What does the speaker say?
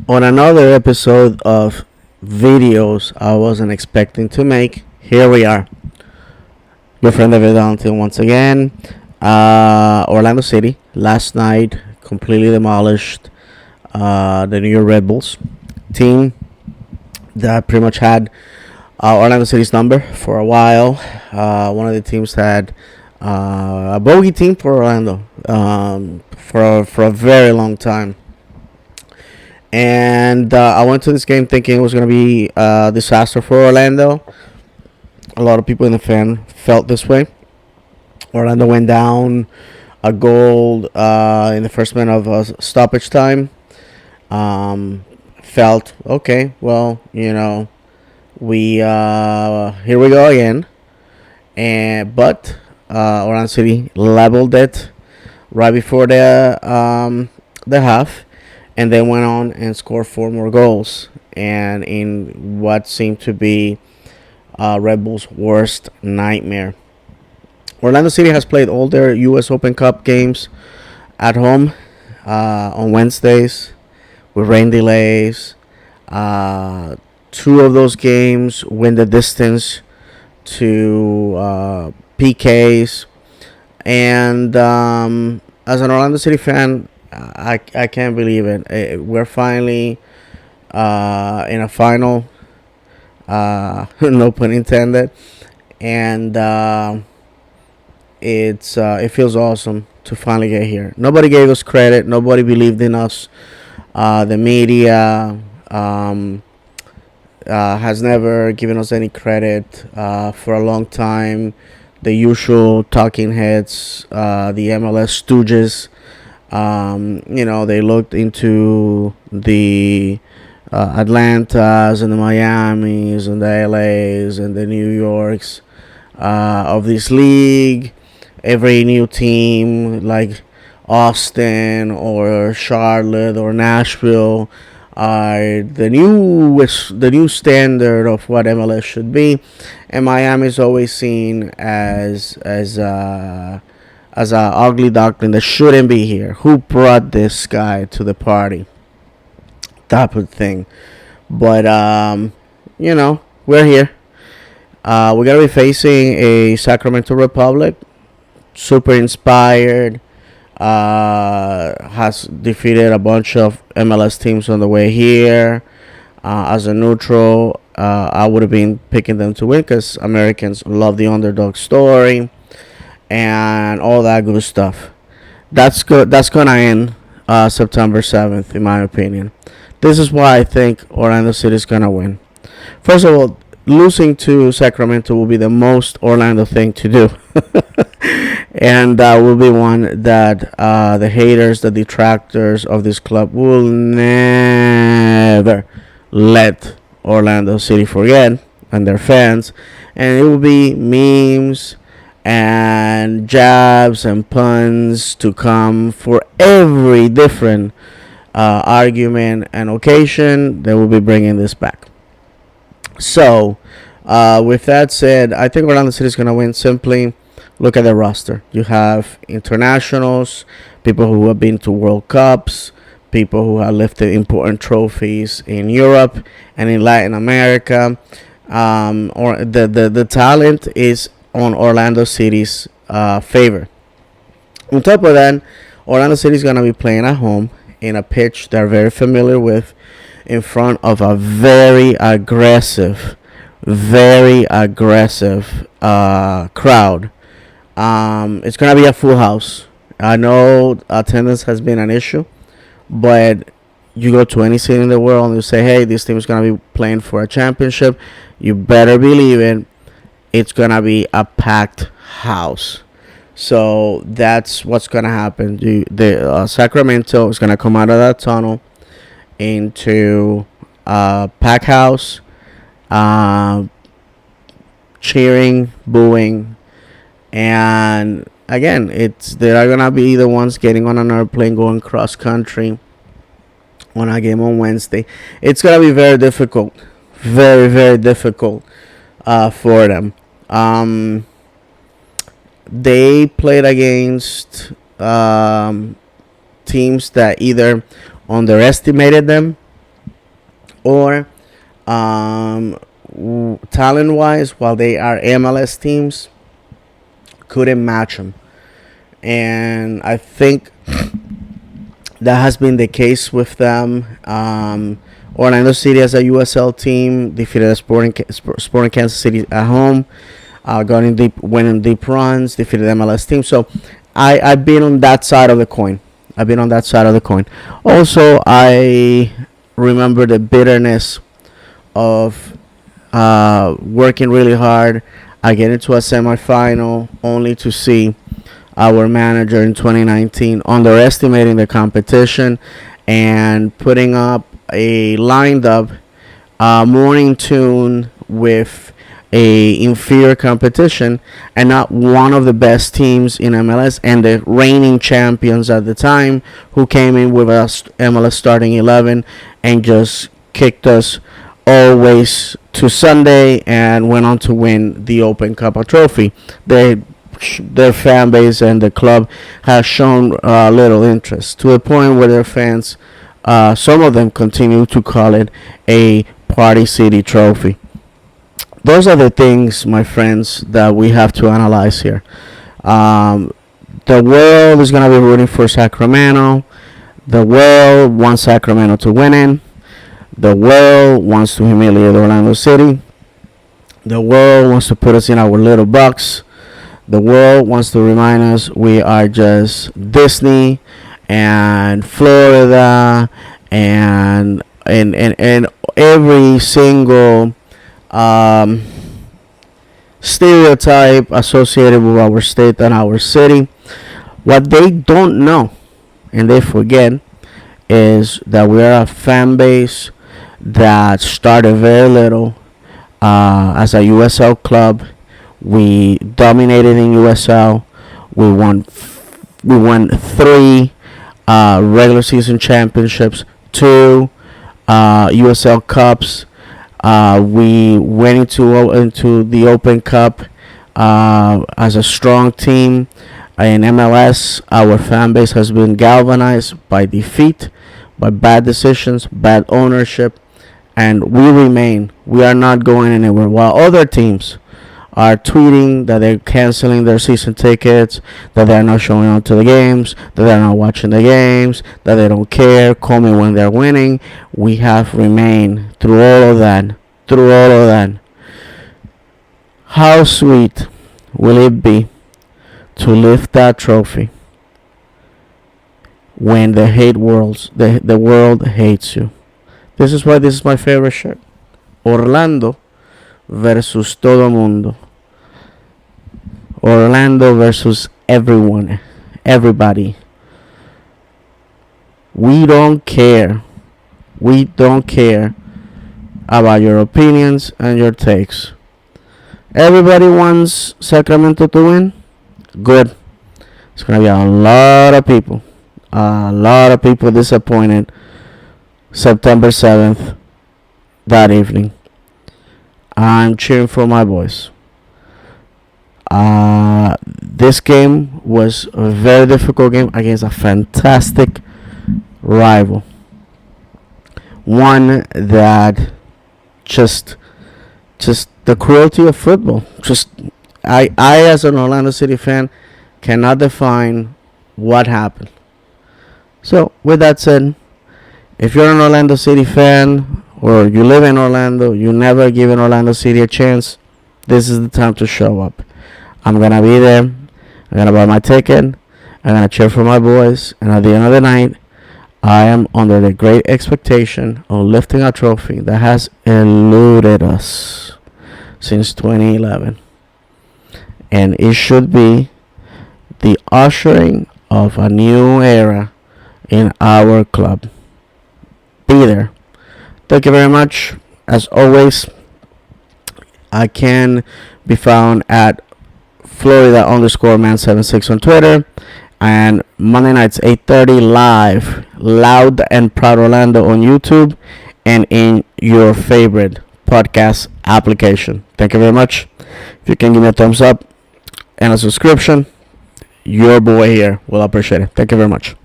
On another episode of videos I wasn't expecting to make, here we are. Your friend David Valentin once again. Orlando City last night completely demolished the New York Red Bulls team that pretty much had Orlando City's number for a while. One of the teams had a bogey team for Orlando for a very long time. And I went to this game thinking it was going to be a disaster for Orlando. A lot of people in the fan felt this way. Orlando went down a goal in the first minute of stoppage time. Felt okay. Well, we here we go again. But Orlando City leveled it right before the half, and then went on and scored four more goals. And in what seemed to be Red Bull's worst nightmare. Orlando City has played all their U.S. Open Cup games at home on Wednesdays with rain delays. Two of those games win the distance to PKs. And as an Orlando City fan, I can't believe it. We're finally in a final, no pun intended, and it feels awesome to finally get here. Nobody gave us credit. Nobody believed in us. The media has never given us any credit for a long time. The usual talking heads, the MLS stooges. They looked into the Atlantas and the Miamis and the LAs and the New Yorks of this league. Every new team like Austin or Charlotte or Nashville are the new standard of what MLS should be, and Miami is always seen as a ugly duckling that shouldn't be here. Who brought this guy to the party? Type of thing. But we're here. We're gonna be facing a Sacramento Republic, super inspired. Has defeated a bunch of MLS teams on the way here. As a neutral, I would have been picking them to win because Americans love the underdog story and all that good stuff. That's good. That's gonna end September 7th, in my opinion. This is why I think Orlando City is gonna win. First of all, losing to Sacramento will be the most Orlando thing to do. And will be one that the haters, the detractors of this club will never let Orlando City forget, and their fans. And it will be memes and jabs and puns to come for every different argument and occasion. They will be bringing this back. So, with that said, I think Orlando City is going to win simply. Look at the roster. You have internationals, people who have been to World Cups, people who have lifted important trophies in Europe and in Latin America. Or the talent is on Orlando City's favor. On top of that, Orlando City is going to be playing at home in a pitch they're very familiar with, in front of a very aggressive crowd. It's gonna be a full house. I know attendance has been an issue, but you go to any city in the world and you say, "Hey, this team is gonna be playing for a championship." You better believe it. It's gonna be a packed house. So that's what's gonna happen. The Sacramento is gonna come out of that tunnel into a packed house, cheering, booing. And again, they're gonna be the ones getting on an airplane going cross country on a game on Wednesday. It's gonna be very difficult, very difficult for them. They played against teams that either underestimated them or talent wise, while they are MLS teams, couldn't match them. And I think that has been the case with them. Orlando City as a USL team defeated Sporting Kansas City at home. Winning deep runs, defeated MLS team. So I've been on that side of the coin. Also, I remember the bitterness of working really hard. I get into a semifinal only to see our manager in 2019 underestimating the competition and putting up a lined up morning tune with a inferior competition and not one of the best teams in MLS and the reigning champions at the time, who came in with a MLS starting 11 and just kicked us always to Sunday and went on to win the Open Cup trophy. Their fan base and the club has shown little interest, to the point where their fans, some of them, continue to call it a Party City trophy. Those are the things, my friends, that we have to analyze here. The world is going to be rooting for Sacramento. The world wants Sacramento to win in. The world wants to humiliate Orlando City. The world wants to put us in our little box. The world wants to remind us we are just Disney and Florida and every single stereotype associated with our state and our city. What they don't know and they forget is that we are a fan base that started very little as a USL club. We dominated in USL. We won 3 regular season championships, 2 USL Cups. We went into the Open Cup as a strong team. In MLS, our fan base has been galvanized by defeat, by bad decisions, bad ownership, and we remain. We are not going anywhere. While other teams are tweeting that they're canceling their season tickets, that they're not showing up to the games, that they're not watching the games, that they don't care, call me when they're winning, we have remained through all of that. How sweet will it be to lift that trophy when the world hates you? This is why this is my favorite shirt. Orlando versus todo mundo. Orlando versus everyone, everybody. We don't care. We don't care about your opinions and your takes. Everybody wants Sacramento to win. Good. It's going to be a lot of people disappointed September 7th, that evening. I'm cheering for my boys. This game was a very difficult game against a fantastic rival. One that just the cruelty of football. I as an Orlando City fan cannot define what happened. So with that said, if you're an Orlando City fan or you live in Orlando, you never given Orlando City a chance, this is the time to show up. I'm going to be there. I'm going to buy my ticket. I'm going to cheer for my boys. And at the end of the night, I am under the great expectation of lifting a trophy that has eluded us since 2011. And it should be the ushering of a new era in our club. Be there. Thank you very much. As always, I can be found at Florida_man76 on Twitter, and Monday nights 8:30 live, Loud and Proud Orlando on YouTube and in your favorite podcast application. Thank you very much. If you can give me a thumbs up and a subscription, your boy here will appreciate it. Thank you very much.